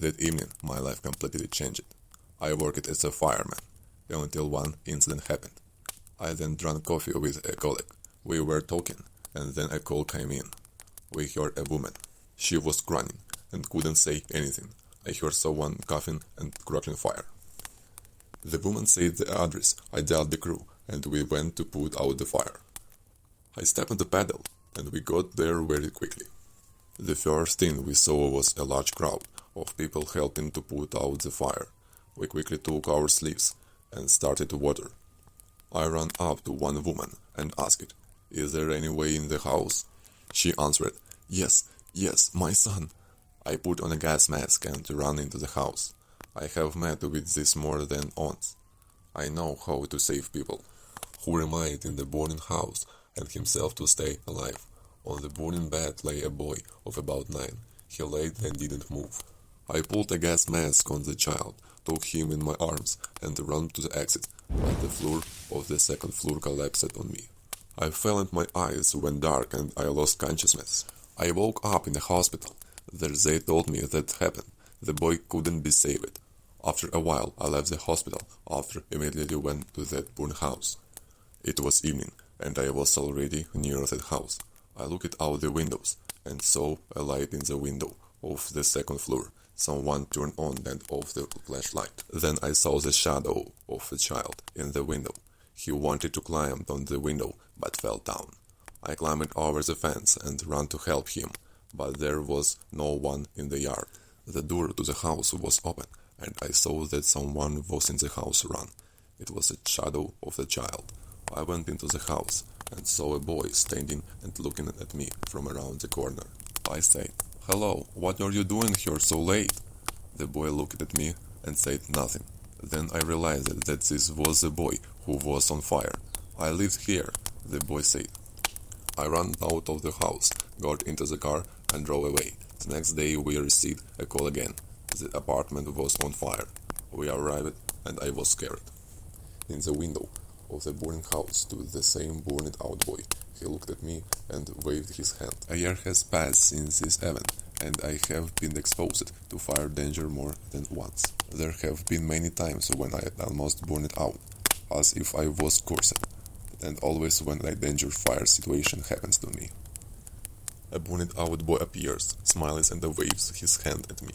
That evening, my life completely changed. I worked as a fireman until one incident happened. I then drank coffee with a colleague. We were talking, and then a call came in. We heard a woman. She was crying and couldn't say anything. I heard someone coughing and crackling fire. The woman said the address. I dialed the crew, and we went to put out the fire. I stepped on the pedal, and we got there very quickly. The first thing we saw was a large crowd of people helping to put out the fire. We quickly took our sleeves and started to water. I ran up to one woman and asked, "Is there any way in the house?" She answered, Yes, my son." I put on a gas mask and ran into the house. I have met with this more than once. I know how to save people who remained in the burning house and himself to stay alive. On the burning bed lay a boy of about 9. He laid and didn't move. I pulled a gas mask on the child, took him in my arms, and ran to the exit, but the floor of the second floor collapsed on me. I fell and my eyes went dark and I lost consciousness. I woke up in the hospital. There they told me that happened. The boy couldn't be saved. After a while, I left the hospital. After immediately went to that burned house. It was evening, and I was already near that house. I looked out the windows and saw a light in the window of the second floor. Someone turned on and off the flashlight. Then I saw the shadow of a child in the window. He wanted to climb on the window, but fell down. I climbed over the fence and ran to help him, but there was no one in the yard. The door to the house was open, and I saw that someone was in the house run. It was a shadow of the child. I went into the house and saw a boy standing and looking at me from around the corner. I said, "Hello, what are you doing here so late?" The boy looked at me and said nothing. Then I realized that this was the boy who was on fire. "I live here," the boy said. I ran out of the house, got into the car, and drove away. The next day we received a call again. The apartment was on fire. We arrived, and I was scared. In the window of the burning house stood the same burned-out boy. He looked at me and waved his hand. A year has passed since this event, and I have been exposed to fire danger more than once. There have been many times when I almost burned out, as if I was cursed, and always when a dangerous fire situation happens to me. A burned-out boy appears, smiles and waves his hand at me.